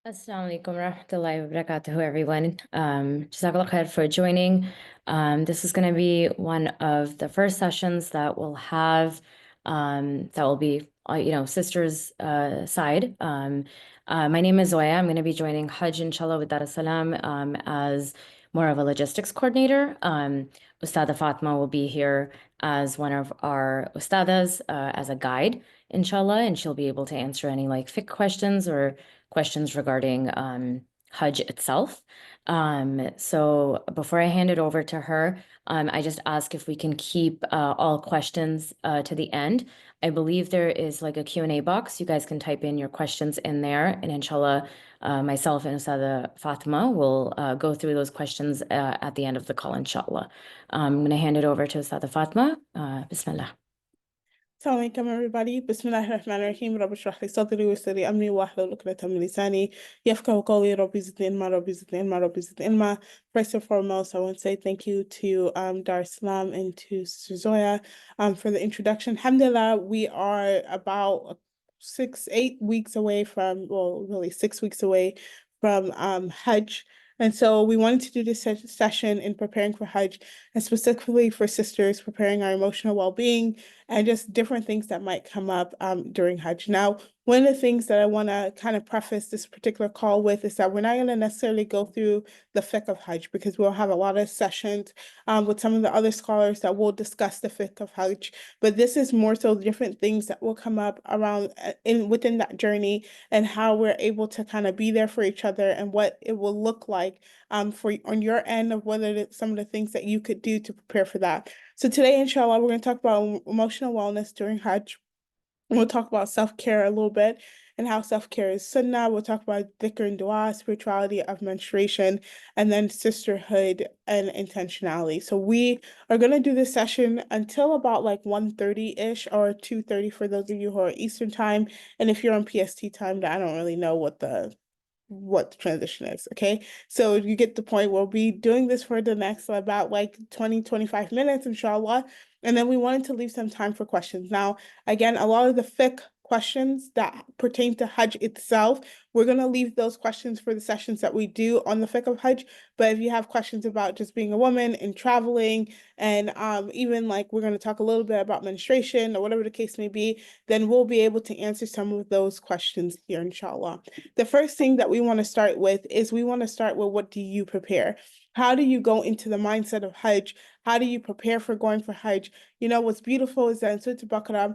Assalamu alaikum warahmatullahi wabarakatuh, everyone. Jazakallah khair for joining. This is going to be one of the first sessions that we'll have, that will be, sisters' side. My name is Zoya. I'm going to be joining Hajj, inshallah, with Dar es Salaam, as more of a logistics coordinator. Ustadha Fatima will be here as one of our Ustadhas, as a guide, inshallah, and she'll be able to answer any like fiqh questions or questions regarding Hajj itself. So before I hand it over to her, I just ask if we can keep all questions to the end. I believe there is like a Q&A box. You guys can type in your questions in there, and inshallah, myself and Ustadha Fatima will go through those questions at the end of the call, inshallah. I'm going to hand it over to Ustadha Fatima. Bismillah. Assalamu alaikum everybody. Bismillahir Rahmanir Rahim. Rabbi shrah li sadri wa yassir li amri wahlul 'uqdatam min lisani yafqahu qawli. Rabbi zidni ilma, Rabbi zidni ilma, Rabbi zidni ilma. First and foremost, I want to say thank you to Dar es Salaam and to Sister Zoya for the introduction. Alhamdulillah, we are about 8 weeks away from, well, really 6 weeks away from Hajj. And so we wanted to do this session in preparing for Hajj, and specifically for sisters, preparing our emotional well-being and just different things that might come up during Hajj. Now, one of the things that I want to kind of preface this particular call with is that we're not going to necessarily go through the fiqh of Hajj, because we'll have a lot of sessions with some of the other scholars that will discuss the fiqh of Hajj. But this is more so different things that will come up around within that journey, and how we're able to kind of be there for each other, and what it will look like for on your end, of whether it's some of the things that you could do to prepare for that. So today, inshallah, we're going to talk about emotional wellness during Hajj. We'll talk about self-care a little bit and how self-care is Sunnah. We'll talk about dhikr and dua, spirituality of menstruation, and then sisterhood and intentionality. So we are going to do this session until about like 1:30-ish or 2:30 for those of you who are Eastern time. And if you're on PST time, I don't really know what the transition is. Okay, so you get the point. We'll be doing this for the next about like 20-25 minutes, inshallah, and then we wanted to leave some time for questions. Now, again, a lot of the fiqh questions that pertain to Hajj itself, we're going to leave those questions for the sessions that we do on the fiqh of Hajj. But if you have questions about just being a woman and traveling, and even like we're going to talk a little bit about menstruation or whatever the case may be, then we'll be able to answer some of those questions here, inshallah. The first thing that we want to start with is what do you prepare? How do you go into the mindset of Hajj? How do you prepare for going for Hajj? You know, what's beautiful is that in Surah Al-Baqarah,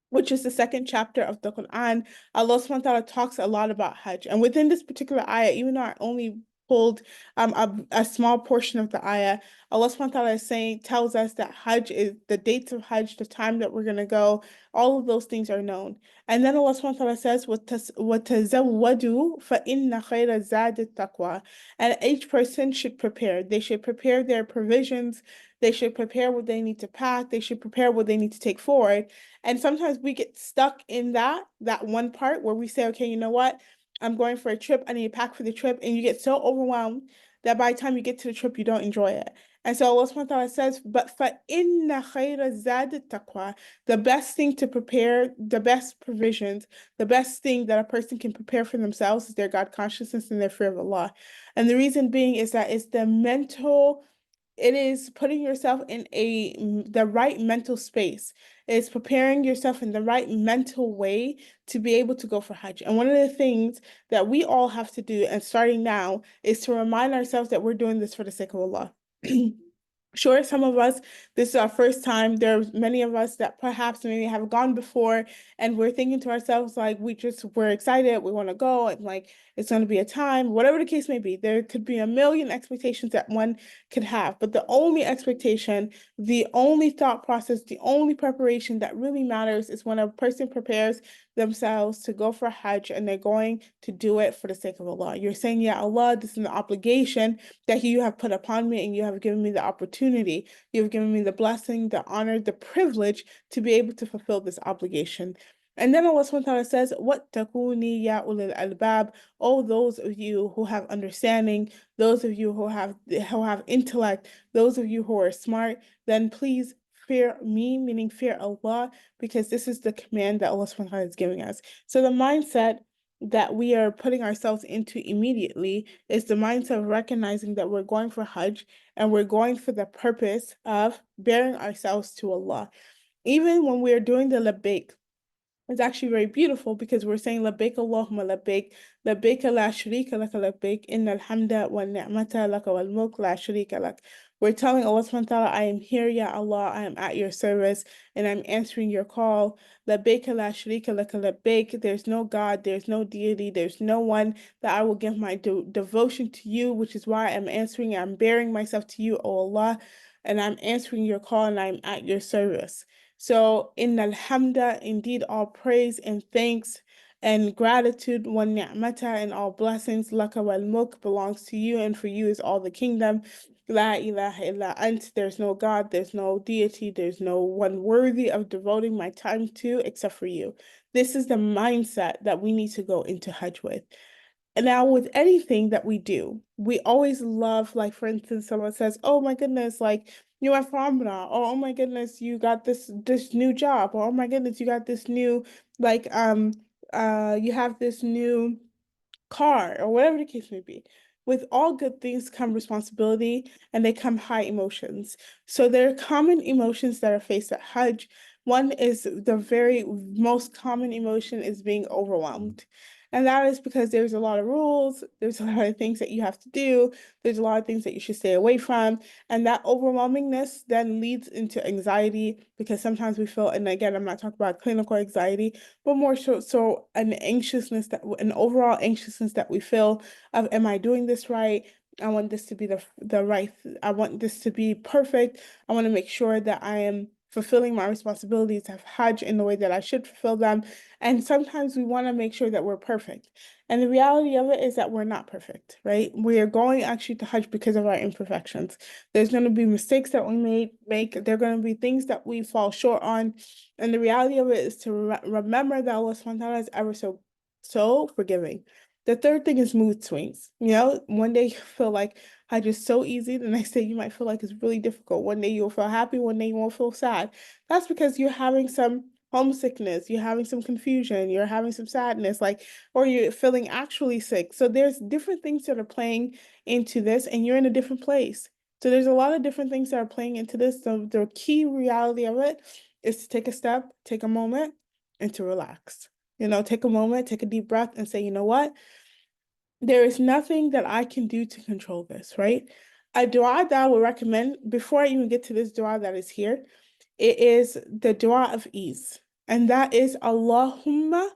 which is the second chapter of the Quran, Allah subhanahu wa ta'ala talks a lot about Hajj. And within this particular ayah, even though I only pulled a small portion of the ayah, Allah subhanahu wa ta'ala tells us that Hajj is the dates of Hajj, the time that we're gonna go, all of those things are known. And then Allah subhanahu wa ta'ala says, وَتَزَوَّدُوا فَإِنَّ خَيْرَ الزَّادِ التَّقْوَى. And each person should prepare. They should prepare their provisions. They should prepare what they need to pack. They should prepare what they need to take forward. And sometimes we get stuck in that one part where we say, okay, you know what? I'm going for a trip. I need to pack for the trip. And you get so overwhelmed that by the time you get to the trip, you don't enjoy it. And so Allah subhanahu wa ta'ala says, but فَإِنَّ خَيْرَ الزَّادِ التَّقْوَى. The best thing to prepare, the best provisions, the best thing that a person can prepare for themselves is their God consciousness and their fear of Allah. And the reason being is that it is putting yourself in the right mental space. It's preparing yourself in the right mental way to be able to go for Hajj. And one of the things that we all have to do, and starting now, is to remind ourselves that we're doing this for the sake of Allah. Sure, some of us, this is our first time. There's many of us that perhaps maybe have gone before, and we're thinking to ourselves, like, we're excited, we want to go, and like, it's going to be a time, whatever the case may be. There could be a million expectations that one could have, but the only expectation, the only thought process, the only preparation that really matters is when a person prepares themselves to go for Hajj, and they're going to do it for the sake of Allah. You're saying, yeah, Allah, this is an obligation that you have put upon me, and you have given me the opportunity. You have given me the blessing, the honor, the privilege to be able to fulfill this obligation. And then Allah subhanahu wa ta'ala says, وَاتَّقُونِي يَا أُولِي الْأَلْبَابِ. Oh, those of you who have understanding, those of you who have intellect, those of you who are smart, then please fear me, meaning fear Allah, because this is the command that Allah subhanahu wa ta'ala is giving us. So the mindset that we are putting ourselves into immediately is the mindset of recognizing that we're going for Hajj and we're going for the purpose of bearing ourselves to Allah. Even when we're doing the labbaik, it's actually very beautiful because we're saying labbaik Allahumma labbaik, labbaik la sharika laka labbaik, innal hamda wa ni'mata laka wal mulk la sharika lak. We're telling Allah subhanahu wa ta'ala, I am here, Ya Allah, I am at your service, and I'm answering your call. Labbaik la sharika laka labbaik. There's no God, there's no deity, there's no one that I will give my devotion to you, which is why I'm answering, I'm bearing myself to you, O Allah, and I'm answering your call and I'm at your service. So, in alhamda, indeed, all praise and thanks and gratitude, wa ni'mata, and all blessings, laka wal mulk, belongs to you, and for you is all the kingdom. La ilaha illa ant, there's no God, there's no deity, there's no one worthy of devoting my time to except for you. This is the mindset that we need to go into Hajj with. And now, with anything that we do, we always love, like, for instance, someone says, "Oh my goodness, like you went for Umrah," or "Oh my goodness, you got this new job," or "Oh my goodness, you got this new like you have this new car," or whatever the case may be. With all good things come responsibility and they come high emotions. So there are common emotions that are faced at Hajj. One is the very most common emotion is being overwhelmed. And that is because there's a lot of rules, there's a lot of things that you have to do, there's a lot of things that you should stay away from. And that overwhelmingness then leads into anxiety because sometimes we feel, and again, I'm not talking about clinical anxiety, but more so an anxiousness, that an overall anxiousness that we feel of, am I doing this right? I want this to be the right, I want this to be perfect. I want to make sure that I am fulfilling my responsibilities of Hajj in the way that I should fulfill them. And sometimes we want to make sure that we're perfect. And the reality of it is that we're not perfect, right? We are going actually to Hajj because of our imperfections. There's going to be mistakes that we make. There are going to be things that we fall short on. And the reality of it is to remember that Allah subhanahu wa ta'ala is ever so forgiving. The third thing is mood swings. You know, one day you feel like Hajj is so easy, the next day you might feel like it's really difficult. One day you'll feel happy, one day you won't feel sad. That's because you're having some homesickness, you're having some confusion, you're having some sadness, like, or you're feeling actually sick. So there's different things that are playing into this, and you're in a different place. So there's a lot of different things that are playing into this. So the key reality of it is to take a step, take a moment, and to relax. You know, take a moment, take a deep breath, and say, you know what? There is nothing that I can do to control this, right? A dua that I would recommend before I even get to this dua that is here, it is the dua of ease. And that is Allahumma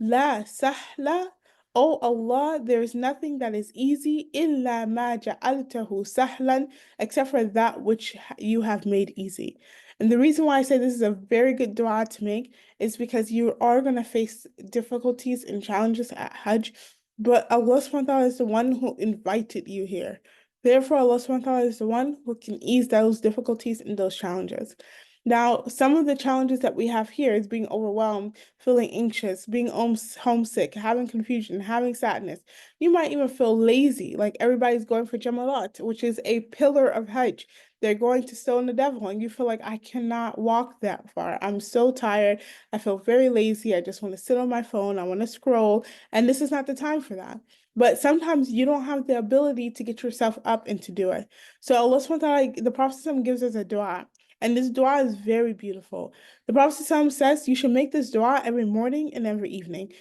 la sahla. Oh Allah, there is nothing that is easy illa ma ja'altahu sahlan, except for that which you have made easy. And the reason why I say this is a very good dua to make is because you are going to face difficulties and challenges at Hajj, but Allah subhanahu wa ta'ala is the one who invited you here. Therefore, Allah subhanahu wa ta'ala is the one who can ease those difficulties and those challenges. Now, some of the challenges that we have here is being overwhelmed, feeling anxious, being homesick, having confusion, having sadness. You might even feel lazy, like everybody's going for Jamalat, which is a pillar of Hajj. They're going to stone the devil, and you feel like, I cannot walk that far. I'm so tired. I feel very lazy. I just want to sit on my phone. I want to scroll. And this is not the time for that. But sometimes you don't have the ability to get yourself up and to do it. So Allah subhanahu wa ta'ala, the Prophet gives us a dua. And this dua is very beautiful. The Prophet says you should make this dua every morning and every evening.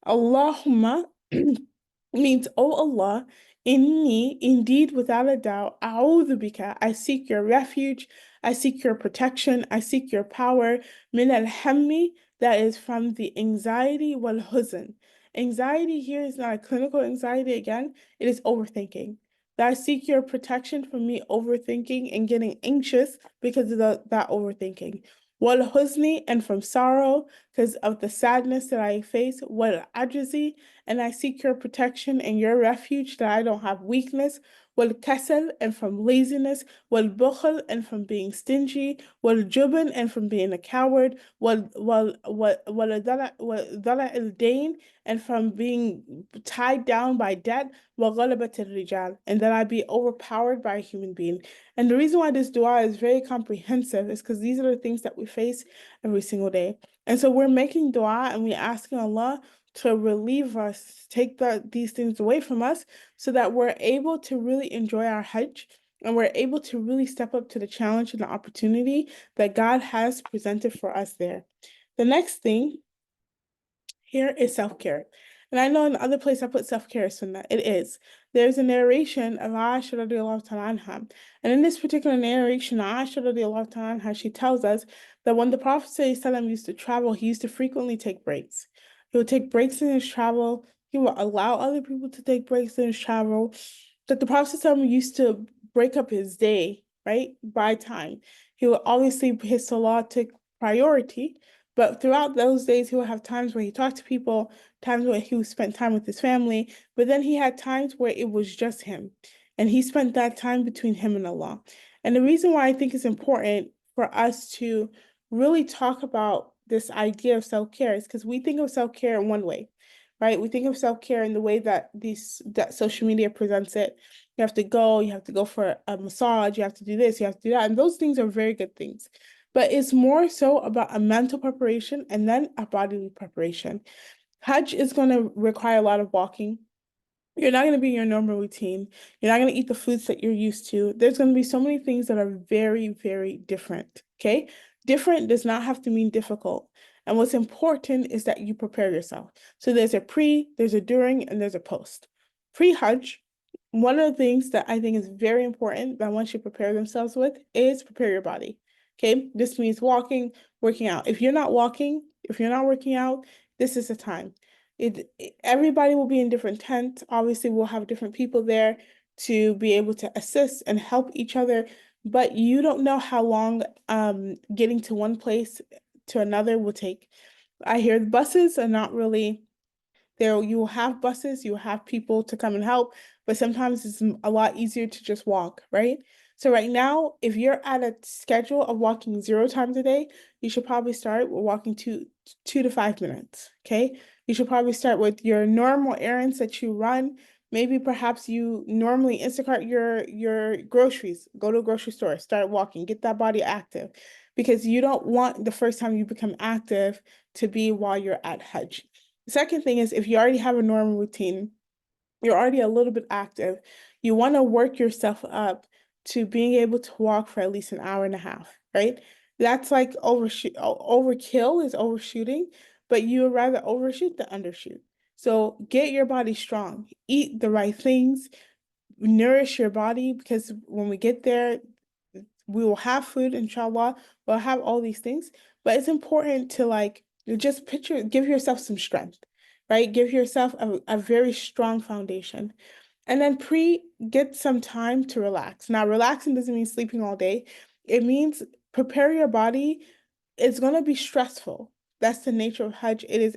Allahumma means, oh Allah, inni, indeed, without a doubt, a'udhu bika, I seek your refuge, I seek your protection, I seek your power, min al-hammi, that is from the anxiety wal huzn. Anxiety here is not a clinical anxiety again, it is overthinking. That I seek your protection from me overthinking and getting anxious because of that overthinking. Wal huzni, and from sorrow because of the sadness that I face. Wal ajzi, and I seek your protection and your refuge that I don't have weakness. Wal kasal, and from laziness. Wal bukhl, and from being stingy. Wal jubn, and from being a coward. Dala al dain, and from being tied down by debt. Wal ghalabat al rijal, and that I be overpowered by a human being. And the reason why this dua is very comprehensive is because these are the things that we face every single day. And so we're making dua and we're asking Allah to relieve us, take these things away from us so that we're able to really enjoy our Hajj and we're able to really step up to the challenge and the opportunity that God has presented for us there. The next thing here is self-care. And I know in the other place I put self-care is Sunnah. It is. There's a narration of Aisha radiallahu ta'ala anha. And in this particular narration, Aisha radiallahu ta'ala anha, she tells us that when the Prophet ﷺ used to travel, he used to frequently take breaks. He would take breaks in his travel. He would allow other people to take breaks in his travel. That the Prophet ﷺ used to break up his day, right, by time. He would obviously, his salah took priority, but throughout those days, he would have times where he talked to people, times where he would spend time with his family, but then he had times where it was just him. And he spent that time between him and Allah. And the reason why I think it's important for us to really talk about this idea of self-care is because we think of self-care in one way, right? We think of self-care in the way that that social media presents it. You have to go for a massage, you have to do this, you have to do that. And those things are very good things. But it's more so about a mental preparation and then a bodily preparation. Hajj is going to require a lot of walking. You're not going to be in your normal routine. You're not going to eat the foods that you're used to. There's going to be so many things that are very, very different. Okay. Different does not have to mean difficult. And what's important is that you prepare yourself. So there's a pre, there's a during, and there's a post. Pre-Hajj, one of the things that I think is very important that one should prepare themselves with is prepare your body. Okay. This means walking, working out. If you're not walking, if you're not working out, this is the time. Everybody will be in different tents. Obviously, we'll have different people there to be able to assist and help each other, but you don't know how long getting to one place to another will take. I hear the buses are not really there. You will have buses, you will have people to come and help, but sometimes it's a lot easier to just walk, right? So right now, if you're at a schedule of walking 0 times a day, you should probably start with walking 2 to 5 minutes. Okay. You should probably start with your normal errands that you run. Maybe perhaps you normally Instacart your groceries, go to a grocery store, start walking, get that body active. Because you don't want the first time you become active to be while you're at Hajj. The second thing is if you already have a normal routine, you're already a little bit active, you want to work yourself up to being able to walk for at least an hour and a half, right? That's like overkill is overshooting, but you would rather overshoot than undershoot. So get your body strong, eat the right things, nourish your body because when we get there, we will have food, inshallah, we'll have all these things, but it's important to like just give yourself some strength, right? Give yourself a very strong foundation. And then get some time to relax. Now, relaxing doesn't mean sleeping all day. It means prepare your body. It's going to be stressful. That's the nature of Hajj. It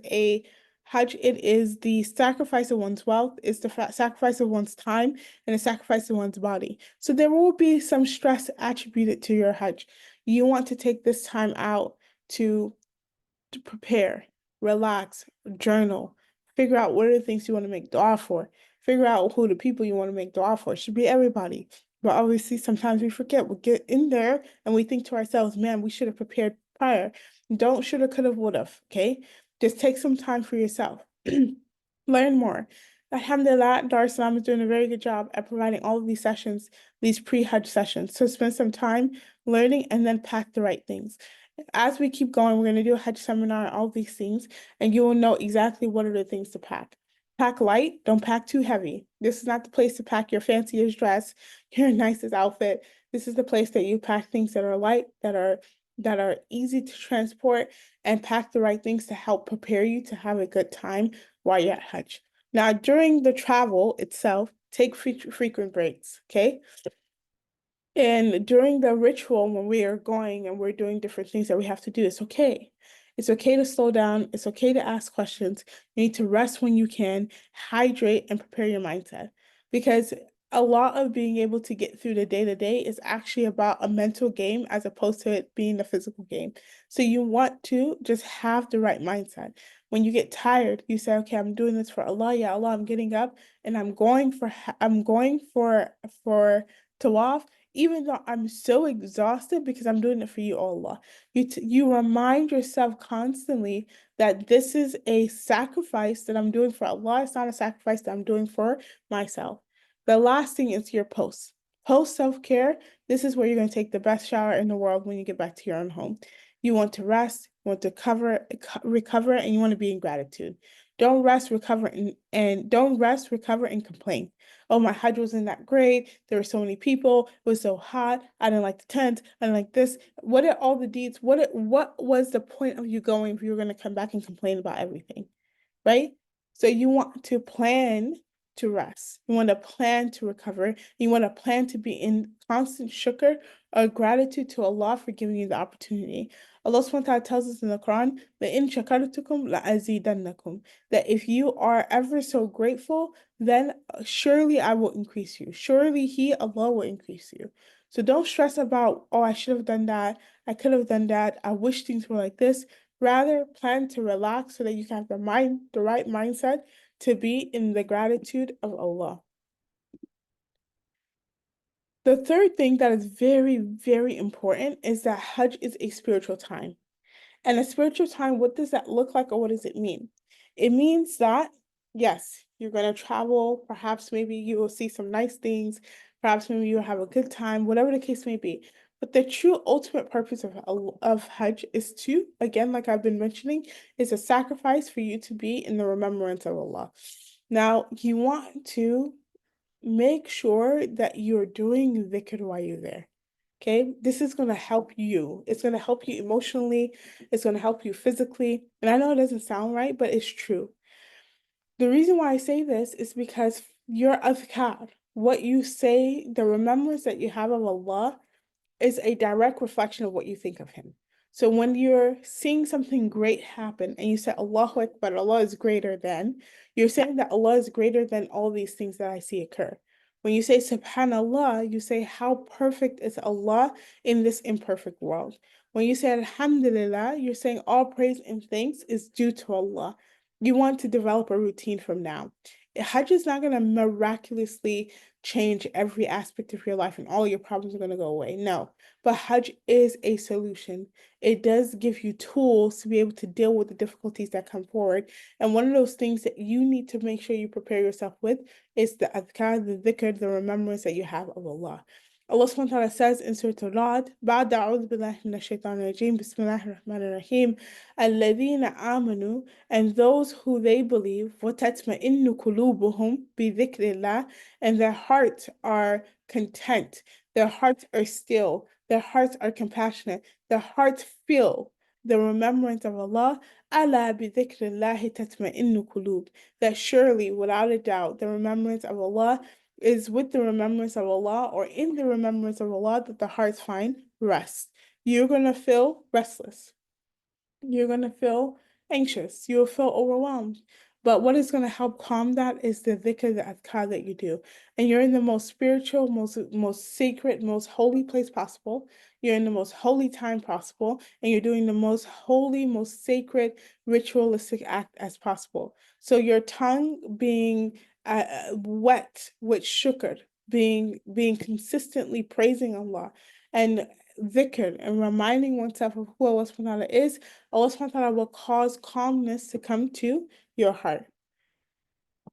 is the sacrifice of one's wealth, it's the sacrifice of one's time, and the sacrifice of one's body. So there will be some stress attributed to your Hajj. You want to take this time out to prepare, relax, journal, figure out what are the things you want to make dua for, figure out who the people you want to make dua for. It should be everybody. But obviously, sometimes we forget. We get in there and we think to ourselves, man, we should have prepared prior. Don't shoulda, coulda, woulda, okay? Just take some time for yourself. Learn more. Alhamdulillah, Dar es Salaam is doing a very good job at providing all of these sessions, these pre-Hajj sessions. So spend some time learning and then pack the right things. As we keep going, we're going to do a Hajj seminar, all these things, and you will know exactly what are the things to pack. Pack light, don't pack too heavy. This is not the place to pack your fanciest dress, your nicest outfit. This is the place that you pack things that are light, that are easy to transport, and pack the right things to help prepare you to have a good time while you're at Hajj. Now, during the travel itself, take frequent breaks, okay? And during the ritual, when we are going and we're doing different things that we have to do, it's okay. It's okay to slow down. It's okay to ask questions. You need to rest when you can, hydrate, and prepare your mindset. Because a lot of being able to get through the day-to-day is actually about a mental game as opposed to it being a physical game. So you want to just have the right mindset. When you get tired, you say, okay, I'm doing this for Allah, ya Allah, I'm getting up and I'm going for tawaf, even though I'm so exhausted because I'm doing it for you, Allah. You remind yourself constantly that this is a sacrifice that I'm doing for Allah. It's not a sacrifice that I'm doing for myself. The last thing is your post. Post self-care, this is where you're going to take the best shower in the world when you get back to your own home. You want to rest, you want to recover, and you want to be in gratitude. Don't rest, recover, and don't rest, recover, and complain. Oh, my Hajj wasn't that great. There were so many people. It was so hot. I didn't like the tent. I didn't like this. What are all the deeds? What was the point of you going if you were going to come back and complain about everything, right? So you want to plan to rest. You want to plan to recover. You want to plan to be in constant shukr or gratitude to Allah for giving you the opportunity. Allah subhanahu wa ta'ala tells us in the Quran that in shakartukum la'azidannakum, that if you are ever so grateful, then surely I will increase you. Surely He, Allah, will increase you. So don't stress about, oh, I should have done that. I could have done that. I wish things were like this. Rather, plan to relax so that you can have the right mindset to be in the gratitude of Allah. The third thing that is very, very important is that Hajj is a spiritual time. And a spiritual time, what does that look like or what does it mean? It means that, yes, you're going to travel. Perhaps maybe you will see some nice things. Perhaps maybe you'll have a good time, whatever the case may be. But the true ultimate purpose of Hajj is to, again, like I've been mentioning, is a sacrifice for you to be in the remembrance of Allah. Now, you want to make sure that you're doing dhikr while you're there. Okay, this is going to help you. It's going to help you emotionally. It's going to help you physically. And I know it doesn't sound right, but it's true. The reason why I say this is because your adhkar, what you say, the remembrance that you have of Allah, is a direct reflection of what you think of Him. So when you're seeing something great happen and you say Allahu Akbar, Allah is greater than, you're saying that Allah is greater than all these things that I see occur. When you say Subhanallah, you say how perfect is Allah in this imperfect world. When you say Alhamdulillah, you're saying all praise and thanks is due to Allah. You want to develop a routine from now. Hajj is not going to miraculously change every aspect of your life and all your problems are going to go away. No, but Hajj is a solution. It does give you tools to be able to deal with the difficulties that come forward. And one of those things that you need to make sure you prepare yourself with is the adhkar, the dhikr, the remembrance that you have of Allah. Allah subhanahu wa ta'ala says in Surah Al-Ra'd, بعد أعوذ بالله من الشيطان الرجيم بسم الله الرحمن الرحيم الذين آمنوا, and those who they believe وتطمئن قلوبهم بذكر الله, and their hearts are content, their hearts are still, their hearts are compassionate, their hearts feel the remembrance of Allah. ألا بذكر الله تطمئن القلوب, that surely, without a doubt, the remembrance of Allah is with the remembrance of Allah, or in the remembrance of Allah, that the hearts find rest. You're going to feel restless. You're going to feel anxious. You'll feel overwhelmed. But what is going to help calm that is the dhikr, the adhkar that you do. And you're in the most spiritual, most sacred, most holy place possible. You're in the most holy time possible. And you're doing the most holy, most sacred, ritualistic act as possible. So your tongue being wet with shukr, being consistently praising Allah, and dhikr, and reminding oneself of who Allah subhanahu wa ta'ala is, Allah subhanahu wa ta'ala will cause calmness to come to your heart.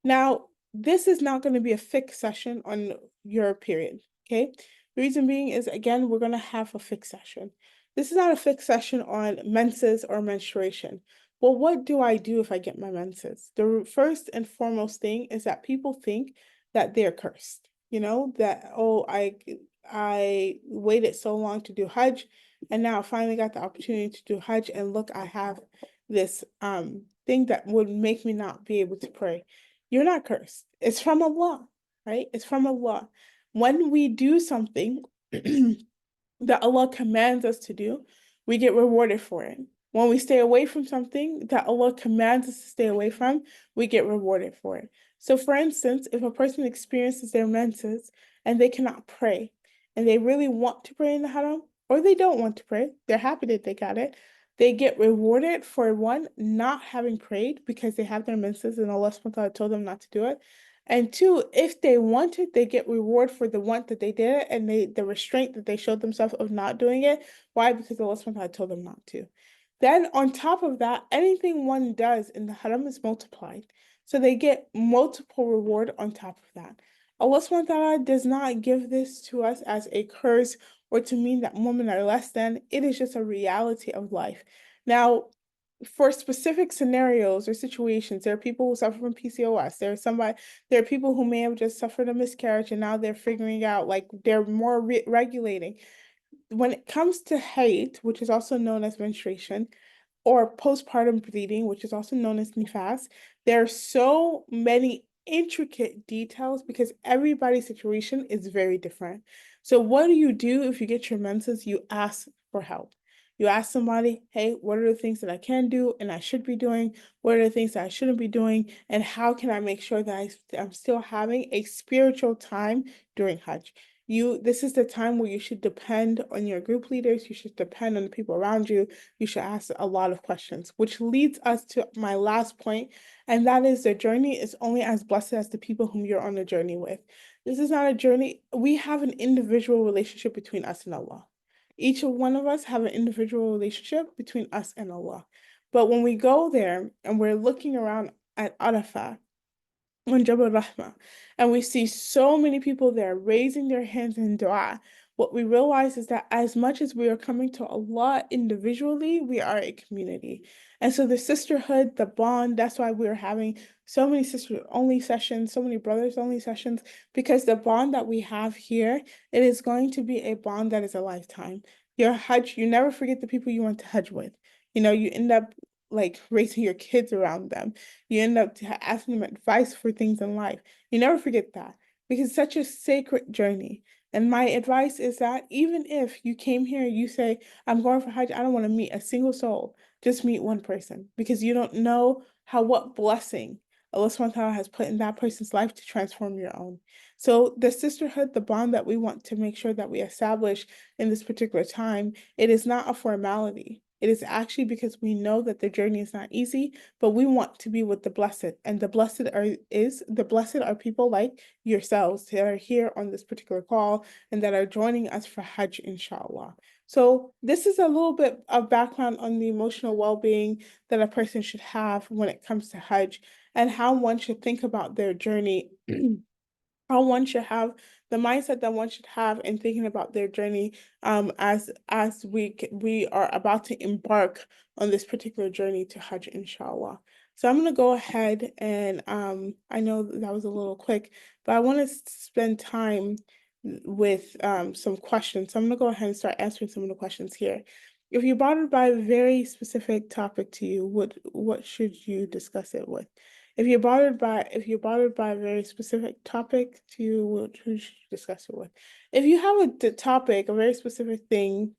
Now, this is not going to be a fixed session on your period, okay? The reason being is, again, we're going to have a fixed session. This is not a fixed session on menses or menstruation. Well, what do I do if I get my menses? The first and foremost thing is that people think that they're cursed. You know, that, oh, I waited so long to do Hajj, and now I finally got the opportunity to do Hajj, and look, I have this thing that would make me not be able to pray. You're not cursed. It's from Allah, right? It's from Allah. When we do something that Allah commands us to do, we get rewarded for it. When we stay away from something that Allah commands us to stay away from, we get rewarded for it. So for instance, if a person experiences their menses and they cannot pray, and they really want to pray in the haram, or they don't want to pray, they're happy that they got it, they get rewarded for, one, not having prayed because they have their menses and Allah subhanahu wa ta'ala told them not to do it. And two, if they wanted, they get reward for the want that they did it, and the restraint that they showed themselves of not doing it. Why? Because Allah subhanahu wa ta'ala told them not to. Then on top of that, anything one does in the haram is multiplied. So they get multiple reward on top of that. Allah subhanahu wa ta'ala does not give this to us as a curse or to mean that women are less than. It is just a reality of life. Now, for specific scenarios or situations, there are people who suffer from PCOS. There are people who may have just suffered a miscarriage and now they're figuring out like they're more regulating. When it comes to hate, which is also known as menstruation, or postpartum bleeding, which is also known as nifas, there are so many intricate details because everybody's situation is very different. So what do you do if you get your menses? You ask for help. You ask somebody, hey, what are the things that I can do and I should be doing? What are the things that I shouldn't be doing? And how can I make sure that I'm still having a spiritual time during Hajj? This is the time where you should depend on your group leaders. You should depend on the people around you. You should ask a lot of questions, which leads us to my last point, and that is the journey is only as blessed as the people whom you're on the journey with. This is not a journey. We have an individual relationship between us and Allah. Each one of us have an individual relationship between us and Allah. But when we go there and we're looking around at Arafah, on Jabal Rahma, and we see so many people there raising their hands in dua, what we realize is that as much as we are coming to Allah individually, we are a community. And so the sisterhood, the bond, that's why we're having so many sister only sessions, so many brothers only sessions, because the bond that we have here, it is going to be a bond that is a lifetime. Your Hajj, you never forget the people you went to Hajj with. You end up like raising your kids around them. You end up asking them advice for things in life. You never forget that because it's such a sacred journey. And my advice is that even if you came here, you say, I'm going for Hajj, I don't want to meet a single soul, just meet one person because you don't know what blessing Allah subhanahu wa ta'ala has put in that person's life to transform your own. So the sisterhood, the bond that we want to make sure that we establish in this particular time, it is not a formality. It is actually because we know that the journey is not easy, but we want to be with the blessed. And the blessed are people like yourselves that are here on this particular call and that are joining us for Hajj, inshallah. So this is a little bit of background on the emotional well-being that a person should have when it comes to Hajj and how one should think about their journey. How one should have the mindset that one should have in thinking about their journey as we are about to embark on this particular journey to Hajj, inshallah. So I'm gonna go ahead and I know that was a little quick, but I want to spend time with some questions. So I'm gonna go ahead and start answering some of the questions here. If you're bothered by a very specific topic to you, what should you discuss it with? If you're bothered by a very specific topic to you, who should you discuss it with? If you have topic, a very specific thing.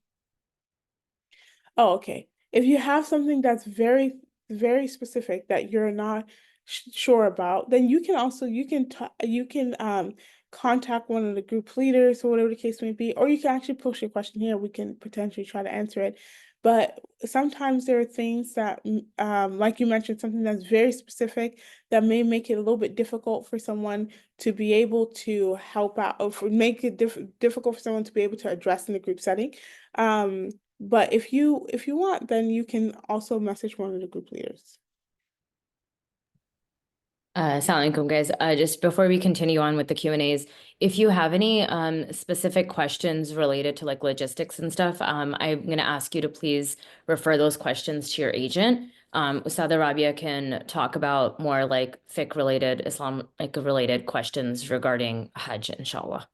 Oh, okay. If you have something that's very, very specific that you're not sure about, then you can contact one of the group leaders or whatever the case may be, or you can actually post your question here. We can potentially try to answer it. But sometimes there are things that, like you mentioned, something that's very specific that may make it a little bit difficult for someone to be able to help out, or make it difficult for someone to be able to address in the group setting. But if you want, then you can also message one of the group leaders. Assalamu alaikum, guys. Just before we continue on with the Q&As, if you have any specific questions related to like logistics and stuff, I'm going to ask you to please refer those questions to your agent. Ustadha Rabia can talk about more like fiqh related, Islam like related questions regarding Hajj, inshallah.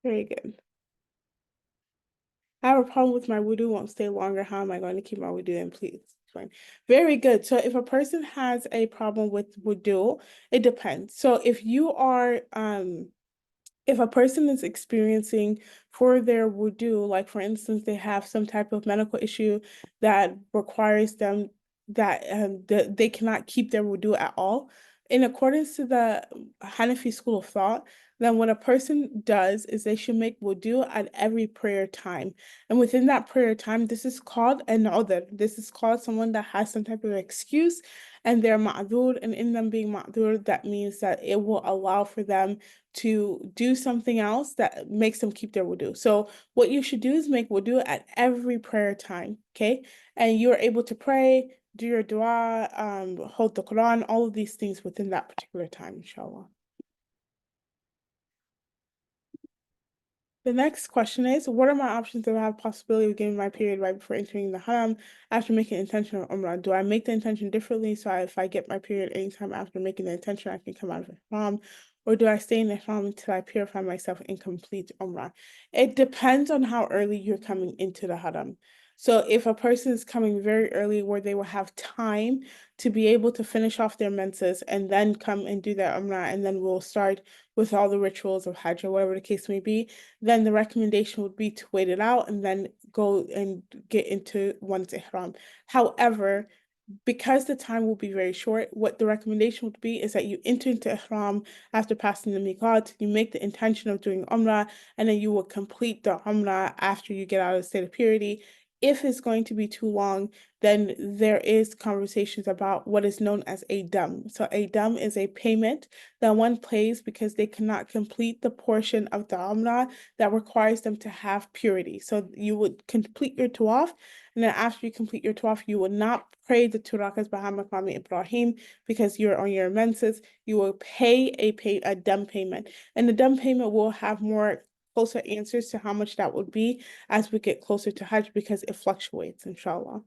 Very good. I have a problem with my wudu, won't stay longer. How am I going to keep my wudu in? Please explain. Very good. So if a person has a problem with wudu, it depends. So if a person is experiencing for their wudu, like for instance, they have some type of medical issue that requires them that they cannot keep their wudu at all, in accordance to the Hanafi school of thought, then what a person does is they should make wudu at every prayer time. And within that prayer time, this is called an udhr. This is called someone that has some type of excuse. and they're ma'dur, and in them being ma'dur, that means that it will allow for them to do something else that makes them keep their wudu. So what you should do is make wudu at every prayer time, okay? And you're able to pray, do your dua, hold the Quran, all of these things within that particular time, inshallah. The next question is, what are my options if I have possibility of getting my period right before entering the haram after making intention of umrah? Do I make the intention differently so if I get my period anytime after making the intention, I can come out of ihram? Or do I stay in ihram until I purify myself and complete umrah? It depends on how early you're coming into the haram. So if a person is coming very early where they will have time to be able to finish off their menses and then come and do their umrah, and then we'll start with all the rituals of Hajj or whatever the case may be, then the recommendation would be to wait it out and then go and get into one's ihram. However, because the time will be very short, what the recommendation would be is that you enter into ihram after passing the miqat, you make the intention of doing umrah, and then you will complete the umrah after you get out of the state of purity. If it's going to be too long, then there is conversations about what is known as a dam. So a dam is a payment that one pays because they cannot complete the portion of the umrah that requires them to have purity. So you would complete your tawaf, and then after you complete your tawaf, you will not pray the 2 rakahs behind Maqam Ibrahim because you're on your menses. You will pay a dam payment, and the dam payment will have more closer answers to how much that would be as we get closer to Hajj because it fluctuates, inshallah.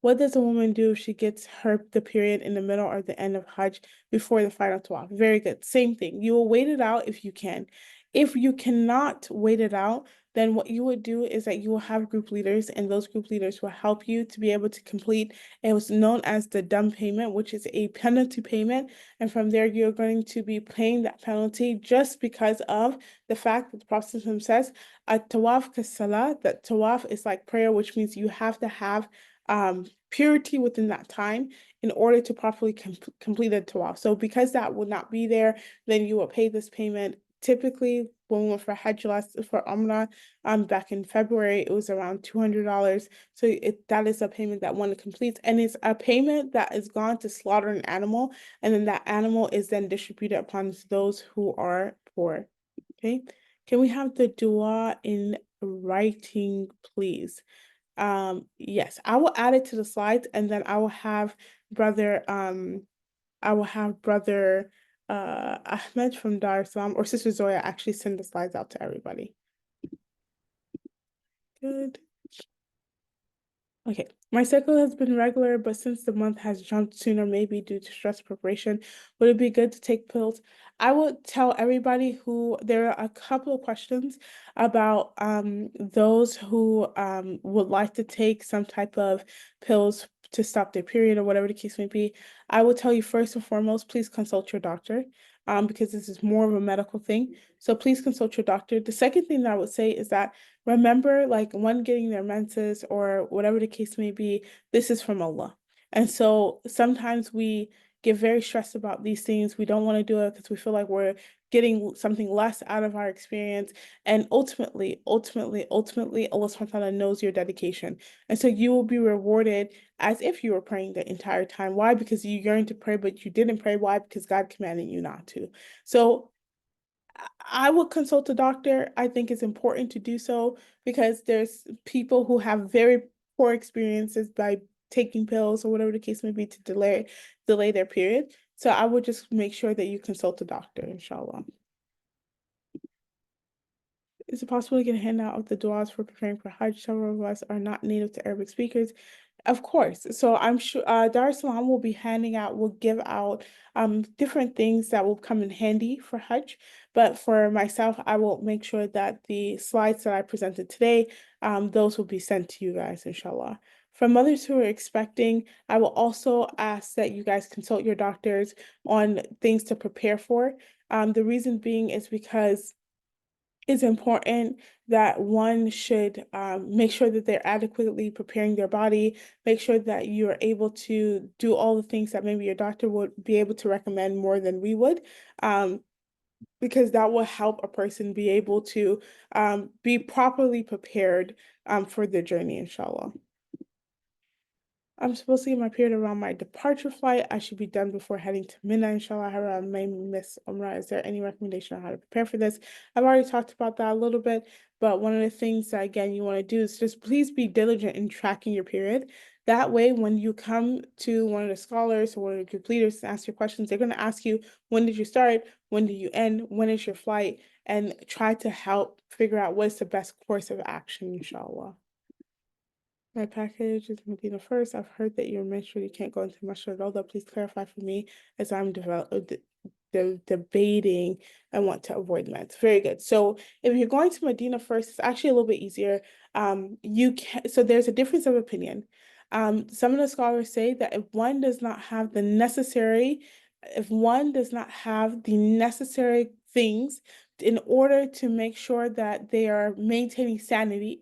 What does a woman do if she gets the period in the middle or the end of Hajj before the final tawaf? Very good. Same thing. You will wait it out if you can. If you cannot wait it out, then what you would do is that you will have group leaders, and those group leaders will help you to be able to complete. It was known as the dam payment, which is a penalty payment. And from there, you're going to be paying that penalty just because of the fact that the Prophet says, a tawaf kasala, that tawaf is like prayer, which means you have to have purity within that time in order to properly complete a tawaf. So because that would not be there, then you will pay this payment. Typically, when we went for Hajj for Umrah, back in February, it was around $200. So that is a payment that one completes, and it's a payment that is gone to slaughter an animal, and then that animal is then distributed upon those who are poor. Okay, can we have the dua in writing, please? Yes, I will add it to the slides, and then brother I will have brother Ahmed from Dar es Salaam or Sister Zoya actually send the slides out to everybody. Good. Okay, my cycle has been regular, but since the month has jumped sooner, maybe due to stress preparation, would it be good to take pills? I would tell everybody who there are a couple of questions about those who would like to take some type of pills to stop their period or whatever the case may be. I will tell you first and foremost, please consult your doctor because this is more of a medical thing. So please consult your doctor. The second thing that I would say is that remember, like one getting their menses or whatever the case may be, this is from Allah. And so sometimes we get very stressed about these things. We don't want to do it because we feel like we're getting something less out of our experience. And ultimately, Allah subhanahu wa ta'ala knows your dedication. And so you will be rewarded as if you were praying the entire time. Why? Because you yearned to pray, but you didn't pray. Why? Because God commanded you not to. So I would consult a doctor. I think it's important to do so because there's people who have very poor experiences by taking pills or whatever the case may be to delay their period. So I would just make sure that you consult a doctor, inshallah. Is it possible to get a handout of the du'as for preparing for Hajj? Several of us are not native to Arabic speakers. Of course. So I'm sure Dar es Salaam will give out different things that will come in handy for Hajj. But for myself, I will make sure that the slides that I presented today, those will be sent to you guys, inshallah. For mothers who are expecting, I will also ask that you guys consult your doctors on things to prepare for. The reason being is because it's important that one should make sure that they're adequately preparing their body, make sure that you're able to do all the things that maybe your doctor would be able to recommend more than we would, because that will help a person be able to be properly prepared for their journey, inshallah. I'm supposed to get my period around my departure flight. I should be done before heading to Mina, inshallah. I may miss Umrah. Is there any recommendation on how to prepare for this? I've already talked about that a little bit, but one of the things that, again, you want to do is just please be diligent in tracking your period. That way, when you come to one of the scholars or one of the group leaders to ask your questions, they're going to ask you, when did you start? When did you end? When is your flight? And try to help figure out what's the best course of action, inshallah. My package is Medina first. I've heard that you're menstrual. You can't go into Masjid al Please clarify for me as I'm debating and want to avoid meds. Very good. So if you're going to Medina first, it's actually a little bit easier. You can so there's a difference of opinion. Some of the scholars say that if one does not have the necessary things in order to make sure that they are maintaining sanity,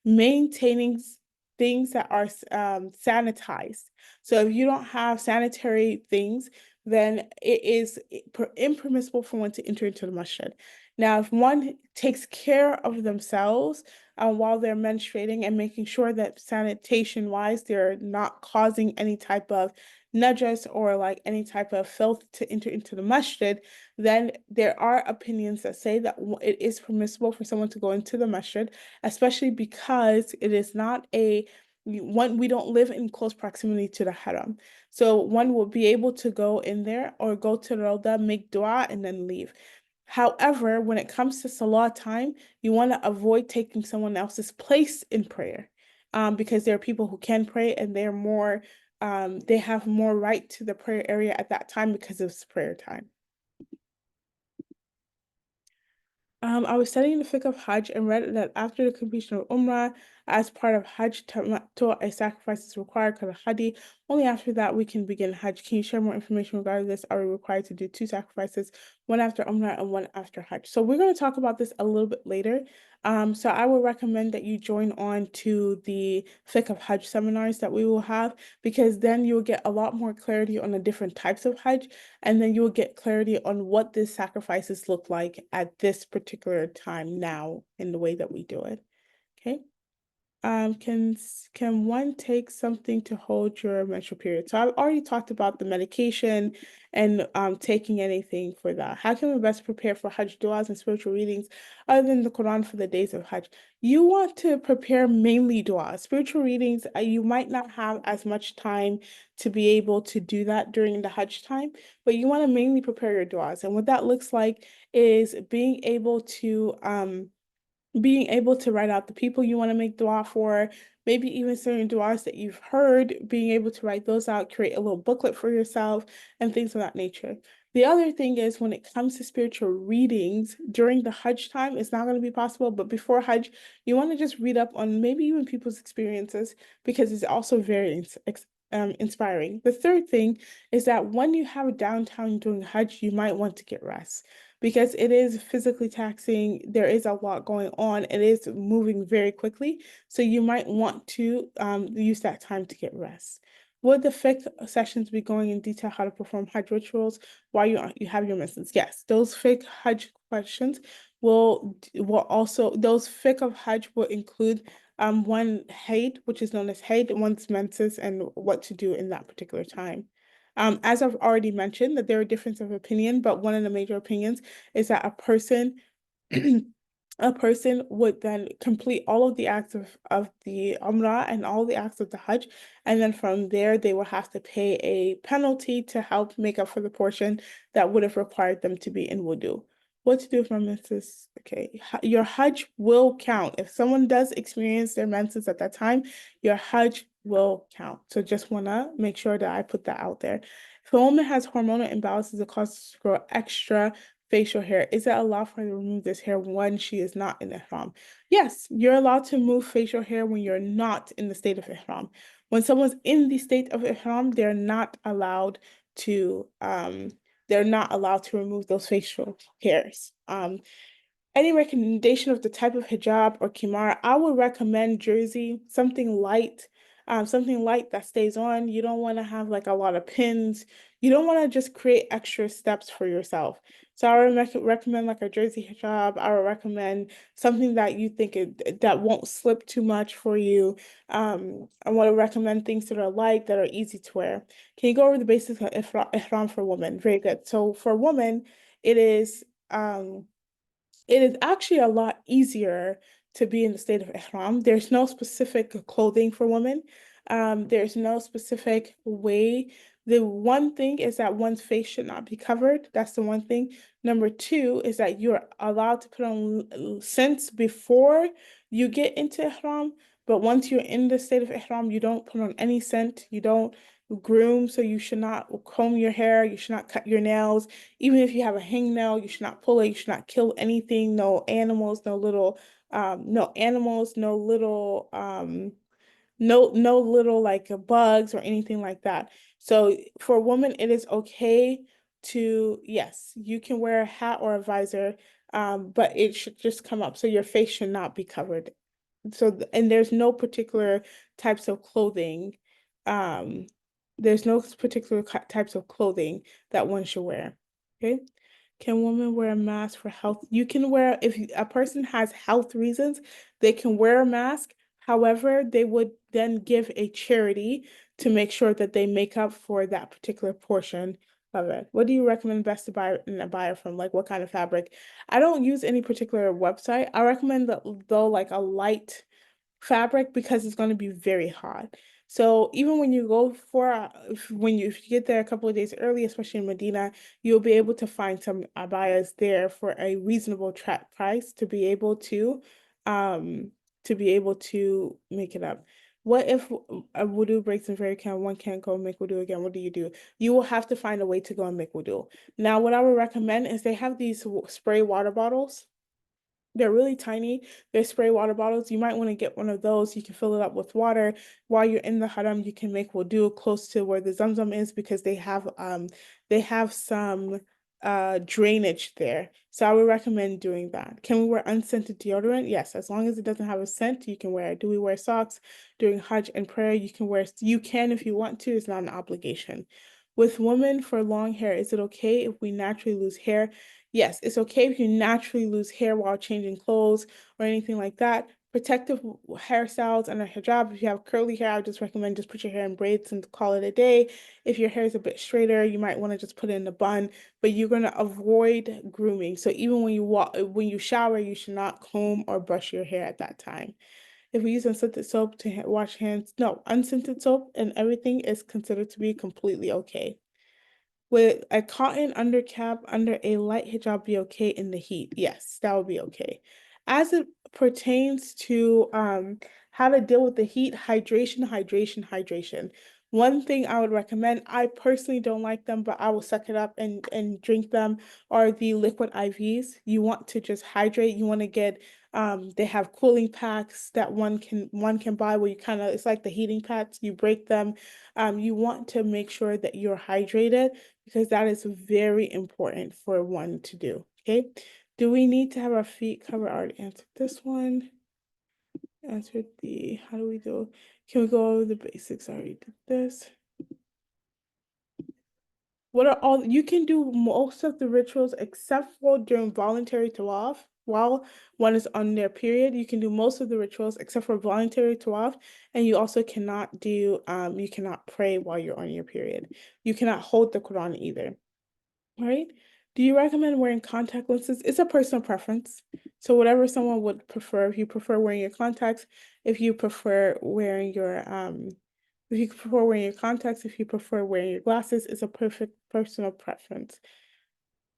maintaining things that are sanitized. So if you don't have sanitary things, then it is impermissible for one to enter into the masjid. Now, if one takes care of themselves while they're menstruating and making sure that sanitation wise, they're not causing any type of najas or like any type of filth to enter into the masjid, then there are opinions that say that it is permissible for someone to go into the masjid, especially because it is not we don't live in close proximity to the haram. So one will be able to go in there or go to the Rawda, make dua, and then leave. However, when it comes to salah time, you want to avoid taking someone else's place in prayer, because there are people who can pray and they have more right to the prayer area at that time because it's prayer time. I was studying the fiqh of Hajj and read that after the completion of Umrah, as part of Hajj tamattu, a sacrifice is required because of Hadi. Only after that we can begin Hajj. Can you share more information regarding this? Are we required to do two sacrifices, one after Umrah and one after Hajj? So we're going to talk about this a little bit later. So I would recommend that you join on to the fiqh of Hajj seminars that we will have, because then you'll get a lot more clarity on the different types of Hajj, and then you'll get clarity on what the sacrifices look like at this particular time now in the way that we do it. Okay. Can one take something to hold your menstrual period? So I've already talked about the medication and taking anything for that. How can we best prepare for Hajj du'as and spiritual readings other than the Quran for the days of Hajj? You want to prepare mainly du'as. Spiritual readings, you might not have as much time to be able to do that during the Hajj time, but you want to mainly prepare your du'as. And what that looks like is being able to write out the people you want to make dua for, maybe even certain duas that you've heard, being able to write those out, create a little booklet for yourself, and things of that nature. The other thing is when it comes to spiritual readings during the Hajj time, it's not going to be possible, but before Hajj, you want to just read up on maybe even people's experiences because it's also very inspiring. The third thing is that when you have a downtime during Hajj, you might want to get rest because it is physically taxing. There is a lot going on. It is moving very quickly. So you might want to use that time to get rest. Would the fiqh sessions be going in detail how to perform Hajj rituals while you have your menses? Yes, those fiqh Hajj questions will also, those fiqh of Hajj will include one Haid, which is known as Haid, one's menses, and what to do in that particular time. As I've already mentioned, that there are differences of opinion, but one of the major opinions is that a person a person would then complete all of the acts of the Umrah and all the acts of the Hajj, and then from there they will have to pay a penalty to help make up for the portion that would have required them to be in wudu. What to do if my menses? Okay, your Hajj will count. If someone does experience their menses at that time, your Hajj will count. So just wanna make sure that I put that out there. If a woman has hormonal imbalances that cause to grow extra facial hair, is it allowed for her to remove this hair when she is not in ihram? Yes, you're allowed to move facial hair when you're not in the state of ihram. When someone's in the state of ihram, they're not allowed to remove those facial hairs. Any recommendation of the type of hijab or kimar? I would recommend jersey, something light that stays on. You don't want to have like a lot of pins. you don't want to just create extra steps for yourself. So I would recommend like a jersey hijab. I would recommend something that you think that won't slip too much for you. I want to recommend things that are light, that are easy to wear. Can you go over the basics of ihram for women? Very good. So for women, it is um it is actually a lot easier to be in the state of ihram. There's no specific clothing for women. There's no specific way. The one thing is that one's face should not be covered. That's the one thing. Number two is that you're allowed to put on scents before you get into ihram. But once you're in the state of ihram, you don't put on any scent. You don't groom, so you should not comb your hair. You should not cut your nails. Even if you have a hangnail, you should not pull it, you should not kill anything, no animals, no animals, no little like bugs or anything like that. So for women, it is okay to, yes, you can wear a hat or a visor, but it should just come up. So your face should not be covered. So, and there's no particular types of clothing. Um, there's no particular types of clothing that one should wear. Okay. Can women wear a mask for health? You can wear, if a person has health reasons, they can wear a mask. However, they would then give a charity to make sure that they make up for that particular portion of it. What do you recommend best to buy in a buyer from? Like what kind of fabric? I don't use any particular website. I recommend that though like a light fabric because it's going to be very hot. So even when you go for if you get there a couple of days early, especially in Medina, you'll be able to find some abayas there for a reasonable price um to be able to make it up. What if a wudu breaks and one can't go make wudu again? What do? You will have to find a way to go and make wudu. Now, what I would recommend is they have these spray water bottles. They're really tiny. They're spray water bottles. You might want to get one of those. You can fill it up with water. While you're in the haram, you can make wudu close to where the Zamzam is because they have some drainage there. So I would recommend doing that. Can we wear unscented deodorant? Yes, as long as it doesn't have a scent, you can wear it. Do we wear socks during Hajj and prayer? You can if you want to. It's not an obligation. With women for long hair, is it okay if we naturally lose hair? Yes, it's okay if you naturally lose hair while changing clothes or anything like that. Protective hairstyles and a hijab. If you have curly hair, I would just recommend just put your hair in braids and call it a day. If your hair is a bit straighter, you might want to just put it in a bun, but you're going to avoid grooming. So even when you shower, you should not comb or brush your hair at that time. If we use unscented soap to wash hands, no, unscented soap and everything is considered to be completely okay. Would a cotton undercap under a light hijab be okay in the heat? Yes, that would be okay. As it pertains to how to deal with the heat, hydration. One thing I would recommend, I personally don't like them, but I will suck it up and drink them, are the liquid IVs. You want to just hydrate. You want to get they have cooling packs that one can buy where you kind of it's like the heating packs, you break them. You want to make sure that you're hydrated because that is very important for one to do. Okay. Do we need to have our feet covered? I already answered this one. Answered the, how do we do? Can we go over the basics? I already did this. What are all, you can do most of the rituals except for during voluntary tawaf. While one is on their period, you can do most of the rituals except for voluntary tawaf. And you also cannot you cannot pray while you're on your period. You cannot hold the Quran either. All right. Do you recommend wearing contact lenses? It's a personal preference. So whatever someone would prefer, if you prefer wearing your contacts, if you prefer wearing your if you prefer wearing your contacts, if you prefer wearing your glasses, it's a perfect personal preference.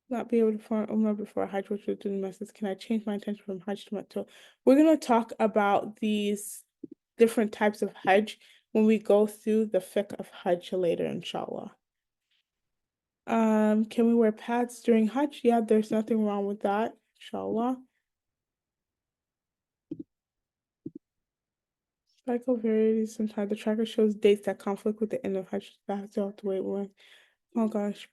Not be able to perform Umrah before Hajj, which would do the message. Can I change my intention from Hajj to Mattu? We're gonna talk about these different types of Hajj when we go through the fiqh of Hajj later, inshallah. Can we wear pads during Hajj? Yeah, there's nothing wrong with that, inshallah. Cycle varies. Sometimes the tracker shows dates that conflict with the end of Hajj. That's have to wait one. Oh gosh.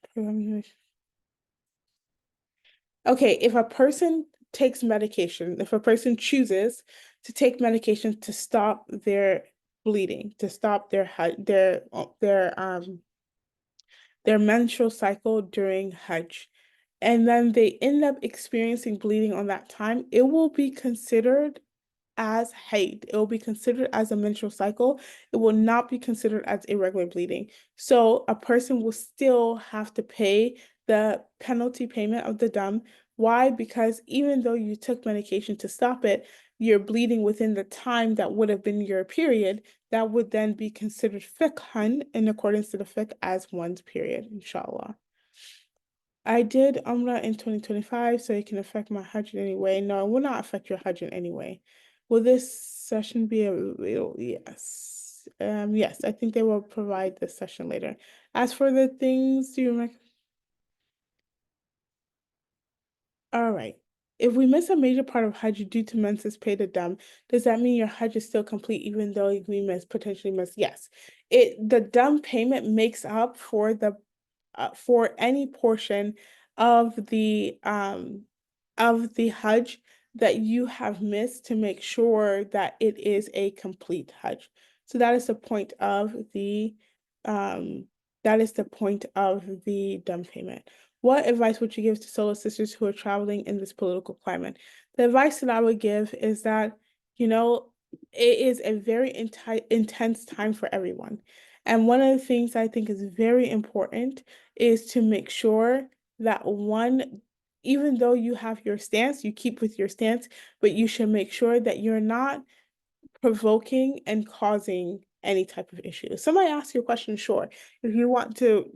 Okay, if a person takes medication, if a person chooses to take medication to stop their bleeding, to stop their their menstrual cycle during Hajj, and then they end up experiencing bleeding on that time, it will be considered as Haid. It will be considered as a menstrual cycle. It will not be considered as irregular bleeding. So a person will still have to pay the penalty payment of the dam. Why? Because even though you took medication to stop it, you're bleeding within the time that would have been your period. That would then be considered fiqhan in accordance to the fiqh as one's period, inshallah. I did Umrah in 2025, so it can affect my Hajj in any way. No, it will not affect your Hajj in any way. Will this session be yes. Yes, I think they will provide this session later. As for the things, do you remember? All right. If we miss a major part of Hajj due to menses paid a dam, does that mean your Hajj is still complete even though we potentially miss? Yes. The dam payment makes up for any portion of the Hajj that you have missed to make sure that it is a complete Hajj. So that is the point of the um down payment. What advice would you give to solo sisters who are traveling in this political climate? The advice that I would give is that, it is a very intense time for everyone. And one of the things I think is very important is to make sure that one, even though you have your stance, you keep with your stance, but you should make sure that you're not provoking and causing any type of issue. If somebody asks you a question, sure. If you want to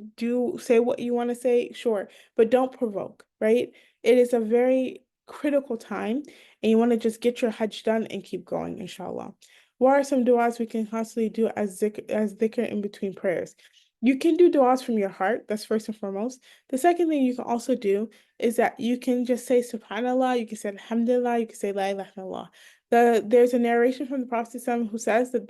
say what you want to say, sure, but don't provoke, right? It is a very critical time, and you want to just get your Hajj done and keep going, inshallah. What are some du'as we can constantly do as dhikr in between prayers? You can do du'as from your heart, that's first and foremost. The second thing you can also do is that you can just say subhanallah, you can say alhamdulillah, you can say la ilaha illallah. There's a narration from the Prophet who says that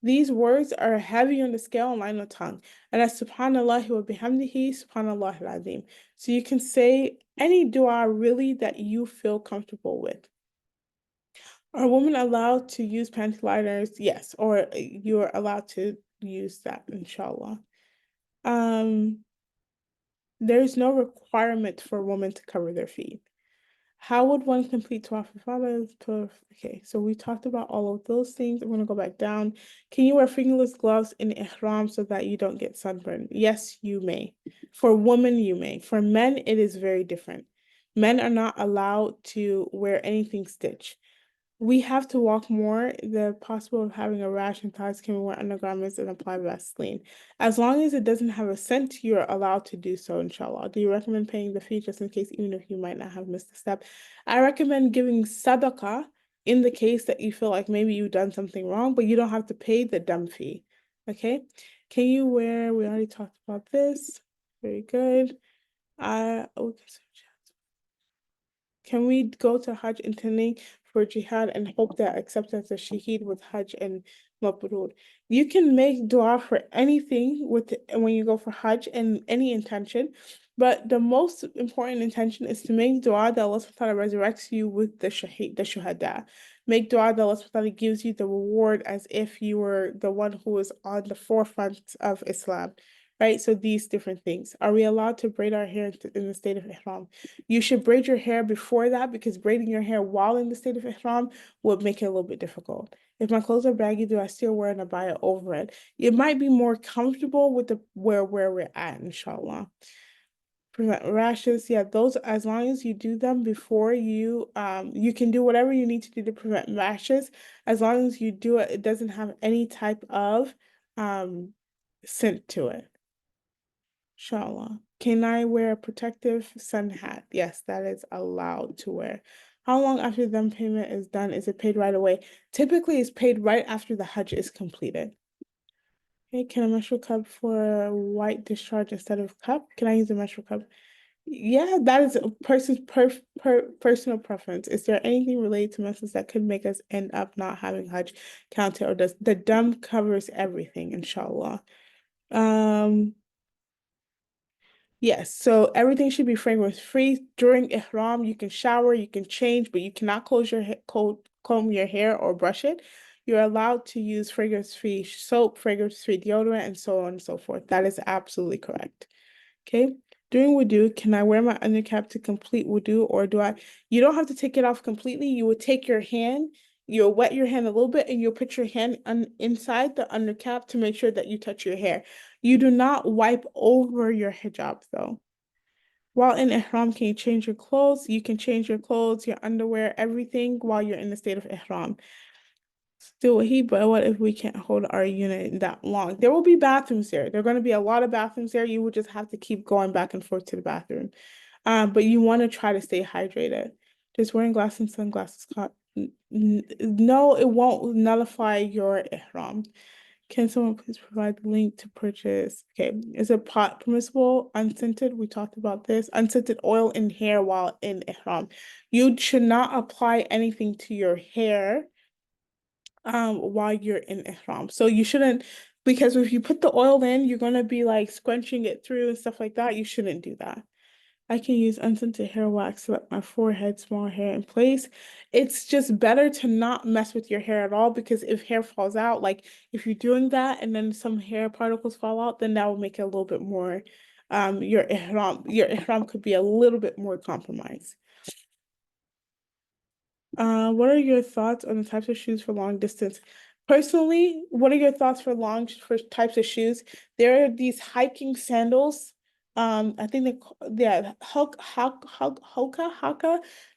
these words are heavy on the scale and light on the tongue. And that's subhanallah wa bihamdihi, subhanallah al-azim. So you can say any dua really that you feel comfortable with. Are women allowed to use panty liners? Yes, or you're allowed to use that, inshallah. There's no requirement for women to cover their feet. How would one complete Tawaf Ifada? Okay, so we talked about all of those things. I'm gonna go back down. Can you wear fingerless gloves in ihram so that you don't get sunburned? Yes, you may. For women, you may. For men, it is very different. Men are not allowed to wear anything stitched. We have to walk more. The possible of having a rash and thighs can wear undergarments and apply Vaseline. As long as it doesn't have a scent, you're allowed to do so, inshallah. Do you recommend paying the fee just in case, even if you might not have missed a step? I recommend giving sadaqah in the case that you feel like maybe you've done something wrong, but you don't have to pay the dumb fee. Okay? Can you wear, we already talked about this. Very good. Can we go to Hajj intending for jihad and hope that acceptance as shaheed with Hajj and Mabrur? You can make dua for anything when you go for Hajj and any intention, but the most important intention is to make dua that Allah subhanahu wa ta'ala resurrects you with the shuhada. Make dua that Allah subhanahu wa ta'ala gives you the reward as if you were the one who was on the forefront of Islam. Right? So these different things. Are we allowed to braid our hair in the state of Ihram? You should braid your hair before that because braiding your hair while in the state of ihram would make it a little bit difficult. If my clothes are baggy, do I still wear an abaya over it? It might be more comfortable with where we're at, inshallah. Prevent rashes, yeah, those as long as you do them before you can do whatever you need to do to prevent rashes. As long as you do it, it doesn't have any type of um scent to it. Inshallah. Can I wear a protective sun hat? Yes, that is allowed to wear. How long after the payment is done is it paid right away? Typically, it's paid right after the Hajj is completed. Okay, can a menstrual cup for a white discharge instead of cup? Can I use a menstrual cup? Yeah, that is a person's personal preference. Is there anything related to menses that could make us end up not having Hajj counted, or does the dam covers everything, inshallah? Yes, so everything should be fragrance free. During ihram, you can shower, you can change, but you cannot comb your hair or brush it. You're allowed to use fragrance-free soap, fragrance-free deodorant, and so on and so forth. That is absolutely correct. Okay. During wudu, can I wear my undercap to complete wudu, or do I? You don't have to take it off completely. You would take your hand, you'll wet your hand a little bit, and you'll put your hand inside the undercap to make sure that you touch your hair. You do not wipe over your hijab though. While in ihram, can you change your clothes? You can change your clothes, your underwear, everything while you're in the state of ihram. Still he, but what if we can't hold our unit that long? There will be bathrooms there. There are going to be a lot of bathrooms there. You will just have to keep going back and forth to the bathroom. But you want to try to stay hydrated. Just wearing glasses and sunglasses. No, it won't nullify your ihram. Can someone please provide the link to purchase? Okay, is it pot permissible? Unscented? We talked about this. Unscented oil in hair while in ihram. You should not apply anything to your hair while you're in ihram. So you shouldn't, because if you put the oil in, you're gonna be like scrunching it through and stuff like that. You shouldn't do that. I can use unscented hair wax to let my forehead, small hair in place. It's just better to not mess with your hair at all, because if hair falls out, like if you're doing that and then some hair particles fall out, then that will make it a little bit more, your ihram could be a little bit more compromised. What are your thoughts on the types of shoes for long distance? Personally, what are your thoughts for types of shoes? There are these hiking sandals. I think Hoka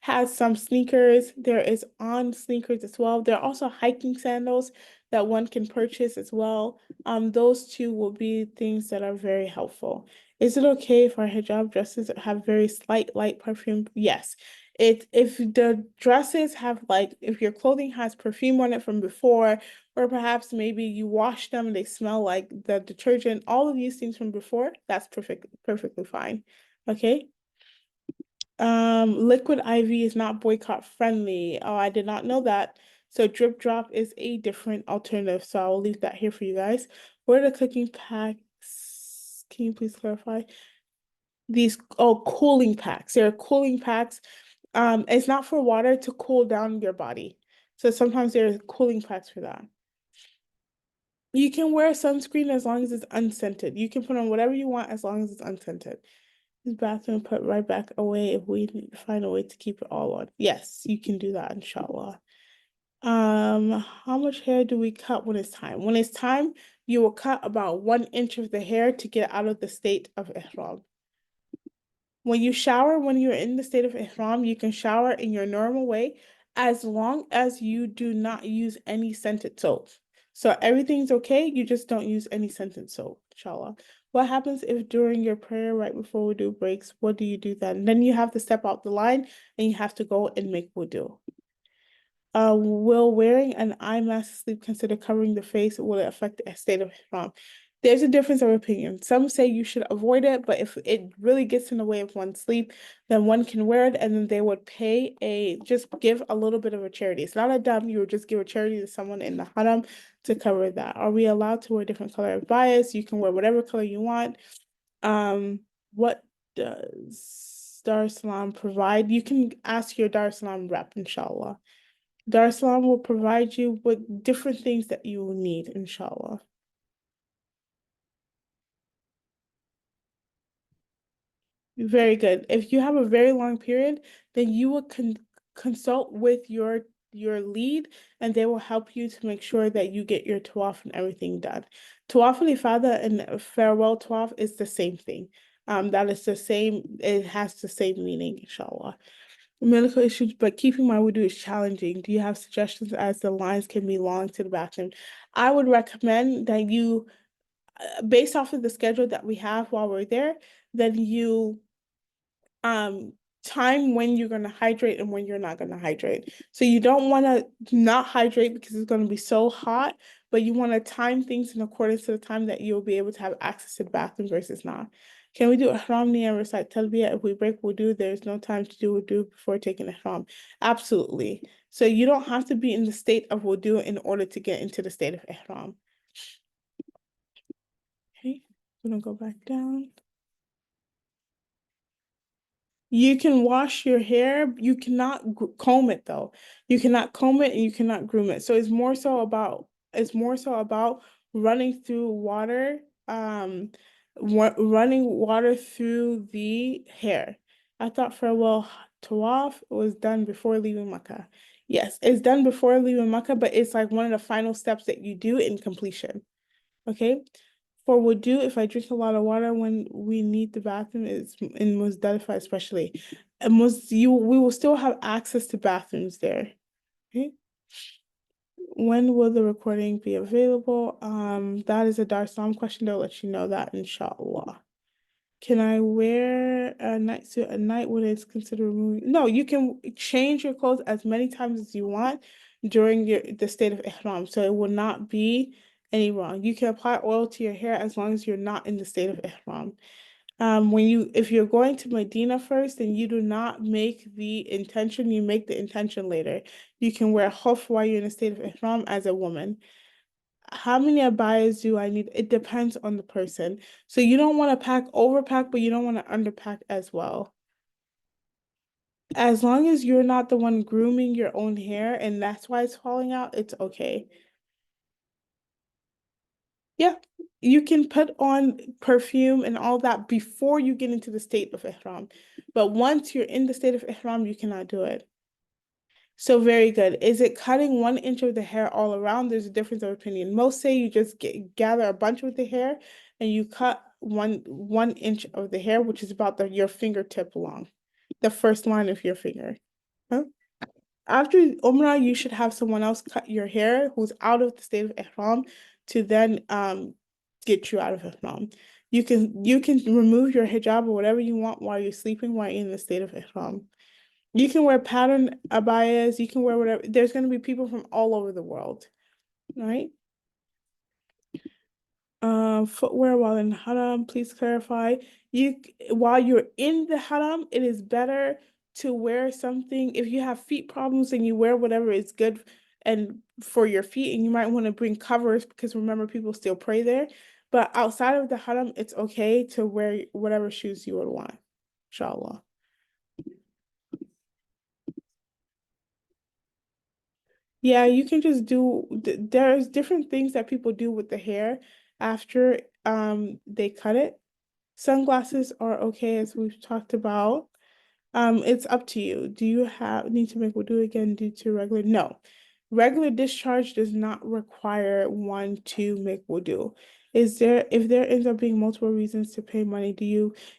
has some sneakers. There is On sneakers as well. There are also hiking sandals that one can purchase as well. Those two will be things that are very helpful. Is it okay if our hijab dresses have very slight light perfume? Yes. If the dresses have, like, if your clothing has perfume on it from before, or perhaps maybe you wash them and they smell like the detergent, all of these things from before, that's perfectly fine. Okay. Liquid IV is not boycott friendly. Oh, I did not know that. So drip drop is a different alternative. So I will leave that here for you guys. What are the cooking packs? Can you please clarify? Cooling packs. There are cooling packs. It's not for water, to cool down your body. So sometimes there's cooling packs for that. You can wear sunscreen as long as it's unscented. You can put on whatever you want as long as it's unscented. This bathroom put right back away if we find a way to keep it all on. Yes, you can do that, inshallah. How much hair do we cut when it's time? When it's time, you will cut about 1 inch of the hair to get out of the state of ihram. When you shower, when you're in the state of ihram, you can shower in your normal way as long as you do not use any scented soap. So everything's okay, you just don't use any scented soap, inshallah. What happens if during your prayer right before wudu breaks? What do you do then? Then you have to step out the line and you have to go and make wudu. Will wearing an eye mask sleep consider covering the face? Will it affect the state of ihram? There's a difference of opinion. Some say you should avoid it, but if it really gets in the way of one's sleep, then one can wear it, and then they would just give a little bit of a charity. It's not a dime, you would just give a charity to someone in the haram to cover that. Are we allowed to wear different color of bias? You can wear whatever color you want. What does Dar es Salaam provide? You can ask your Dar es Salaam rep, inshallah. Dar es Salaam will provide you with different things that you will need, inshallah. Very good. If you have a very long period, then you will consult with your lead, and they will help you to make sure that you get your tawaf and everything done. Tawaf al-ifada and farewell tawaf is the same thing. That is the same, it has the same meaning, inshallah. Medical issues, but keeping my wudu is challenging. Do you have suggestions, as the lines can be long to the bathroom? I would recommend that you, based off of the schedule that we have while we're there, then you um time when you're going to hydrate and when you're not going to hydrate. So you don't want to not hydrate because it's going to be so hot, but you want to time things in accordance to the time that you'll be able to have access to the bathroom versus not. Can we do ihram niyyah and recite talbiyah? If we break wudu, there's no time to do wudu before taking ihram. Absolutely. So you don't have to be in the state of wudu in order to get into the state of ihram. Okay, I'm gonna go back down. You can wash your hair. You cannot comb it though. You cannot comb it and you cannot groom it. So it's more so about running through water, running water through the hair. I thought farewell tawaf was done before leaving Makkah. Yes, it's done before leaving Makkah, but it's like one of the final steps that you do in completion. Okay. For wudu, if I drink a lot of water when we need the bathroom, is in Muzdalifah especially. And we will still have access to bathrooms there. Okay. When will the recording be available? That is a Dar Salam question. They'll let you know that, inshallah. Can I wear a night suit at night when it's considered removing? No, you can change your clothes as many times as you want during the state of ihram. So it will not be any wrong. You can apply oil to your hair as long as you're not in the state of ihram. If you're going to Medina first and you do not make the intention, you make the intention later. You can wear khuf while you're in a state of ihram as a woman. How many abayas do I need? It depends on the person. So you don't want to overpack, but you don't want to underpack as well. As long as you're not the one grooming your own hair and that's why it's falling out, it's okay. Yeah, you can put on perfume and all that before you get into the state of ihram. But once you're in the state of ihram, you cannot do it. So very good. Is it cutting 1 inch of the hair all around? There's a difference of opinion. Most say you just gather a bunch of the hair and you cut one inch of the hair, which is about your fingertip long, the first line of your finger. Huh? After Umrah, you should have someone else cut your hair who's out of the state of ihram to then get you out of ihram. You can remove your hijab or whatever you want while you're sleeping, while you're in the state of ihram. You can wear pattern abayas, you can wear whatever. There's going to be people from all over the world, right? Footwear while in haram, please clarify. While you're in the haram, it is better to wear something. If you have feet problems and you wear whatever is good and for your feet, and you might want to bring covers because remember people still pray there. But outside of the haram, it's okay to wear whatever shoes you would want, inshallah. Yeah, you can just there's different things that people do with the hair after they cut it. Sunglasses are okay as we've talked about. It's up to you. Do you need to make wudu again due to regular? No. Regular discharge does not require one to make wudu. If there ends up being multiple reasons to pay money,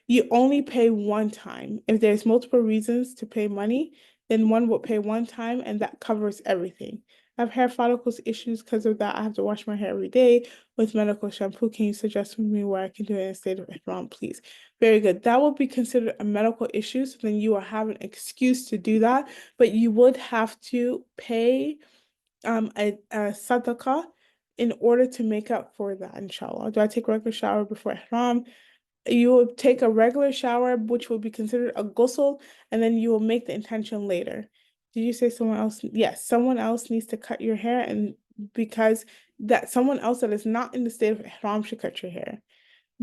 you only pay one time. If there's multiple reasons to pay money, then one will pay one time and that covers everything. I have hair follicles issues because of that. I have to wash my hair every day with medical shampoo. Can you suggest for me where I can do it in a state of ihram, please? Very good. That would be considered a medical issue. So then you will have an excuse to do that, but you would have to pay a sadaqah in order to make up for that, inshallah. Do I take a regular shower before ihram? You will take a regular shower, which will be considered a ghusl, and then you will make the intention later. Did you say someone else? Yes, someone else needs to cut your hair, and because that someone else that is not in the state of ihram should cut your hair.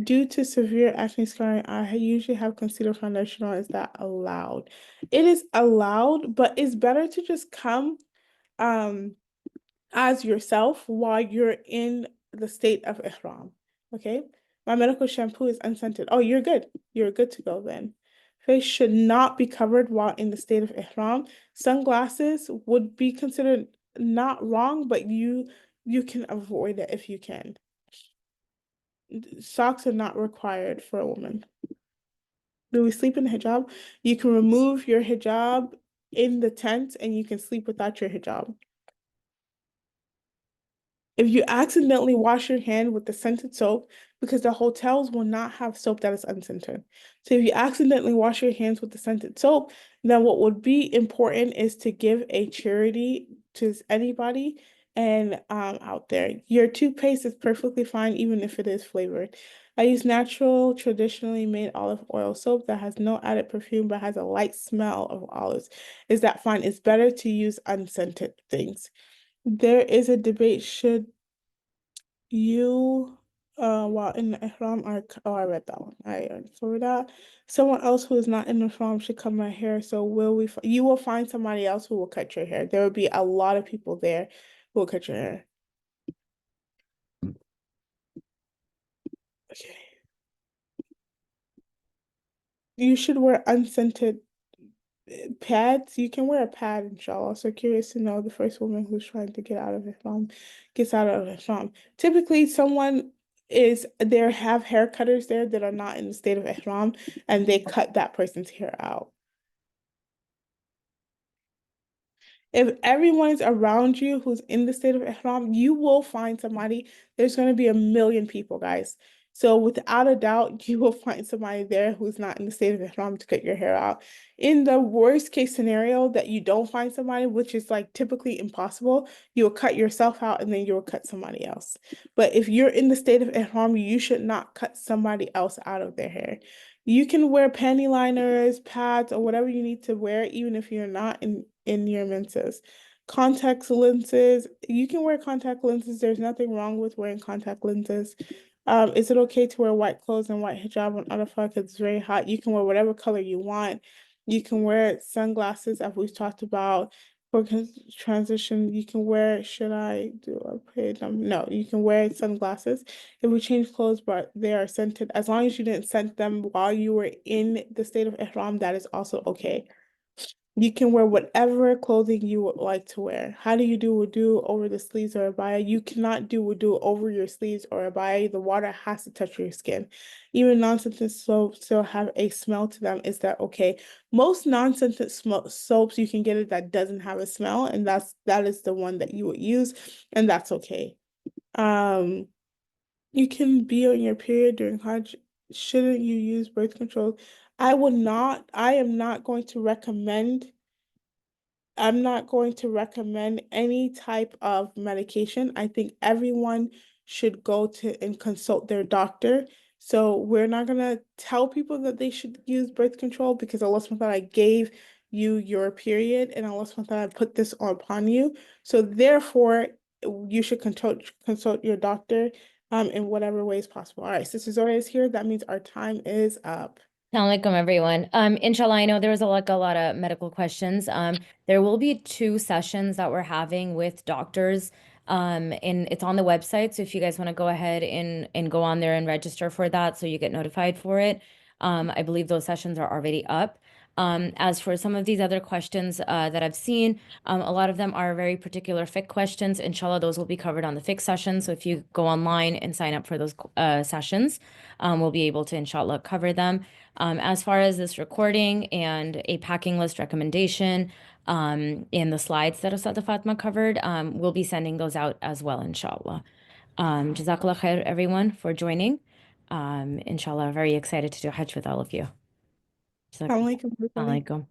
Due to severe acne scarring, I usually have concealer foundation on. Is that allowed? It is allowed, but it's better to just come um as yourself while you're in the state of ihram. Okay? My medical shampoo is unscented. Oh, you're good. You're good to go then. Face should not be covered while in the state of ihram. Sunglasses would be considered not wrong, but you can avoid it if you can. Socks are not required for a woman. Do we sleep in hijab? You can remove your hijab in the tent and you can sleep without your hijab. If you accidentally wash your hand with the scented soap, because the hotels will not have soap that is unscented. So if you accidentally wash your hands with the scented soap, then what would be important is to give a charity to anybody and out there. Your toothpaste is perfectly fine even if it is flavored. I use natural, traditionally made olive oil soap that has no added perfume but has a light smell of olives. Is that fine? It's better to use unscented things. There is a debate, should you while in the ihram are, oh, I read that one. I already covered that. Someone else who is not in the ihram should cut my hair. So you will find somebody else who will cut your hair. There will be a lot of people there who will cut your hair. Okay. You should wear unscented pads. You can wear a pad, inshallah. So curious to know the first woman who's trying to get out of Islam gets out of Islam. Typically, someone is there have hair cutters there that are not in the state of Ihram and they cut that person's hair out. If everyone is around you who's in the state of Ihram, you will find somebody. There's going to be a million people, guys. So without a doubt, you will find somebody there who's not in the state of Ihram to cut your hair out. In the worst case scenario that you don't find somebody, which is like typically impossible, you'll cut yourself out and then you'll cut somebody else. But if you're in the state of Ihram, you should not cut somebody else out of their hair. You can wear panty liners, pads, or whatever you need to wear, even if you're not in your menses. Contact lenses, you can wear contact lenses. There's nothing wrong with wearing contact lenses. Is it okay to wear white clothes and white hijab on Arafah because it's very hot? You can wear whatever color you want. You can wear sunglasses, as we've talked about. For transition, you can wear, should I do a paid? No, you can wear sunglasses. If we change clothes, but they are scented, as long as you didn't scent them while you were in the state of Ihram, that is also okay. You can wear whatever clothing you would like to wear. How do you do wudu over the sleeves or abaya? You cannot do wudu over your sleeves or abaya. The water has to touch your skin. Even non-scented soaps still have a smell to them. Is that okay? Most non-scented soaps you can get it that doesn't have a smell, and that is the one that you would use, and that's okay. Um, you can be on your period during Hajj. Shouldn't you use birth control? I am not going to recommend I'm not going to recommend any type of medication. I think everyone should go to and consult their doctor. So we're not gonna tell people that they should use birth control because Allah subhanahu wa ta'ala gave you your period and Allah subhanahu wa ta'ala put this upon you. So therefore, you should consult your doctor in whatever way is possible. All right, Sister Zoya is here. That means our time is up. Assalamu alaikum, everyone. Inshallah, I know there was a lot of medical questions. There will be two sessions that we're having with doctors. And it's on the website. So if you guys want to go ahead and go on there and register for that so you get notified for it. I believe those sessions are already up. As for some of these other questions that I've seen, a lot of them are very particular fiqh questions. Inshallah, those will be covered on the fiqh session. So if you go online and sign up for those sessions, we'll be able to, inshallah, cover them. As far as this recording and a packing list recommendation, in the slides that Ustadha Fatima covered, we'll be sending those out as well, inshallah. Jazakallah khair, everyone, for joining. Inshallah, very excited to do Hajj with all of you. Assalamu alaikum, Assalamu everybody. alaikum.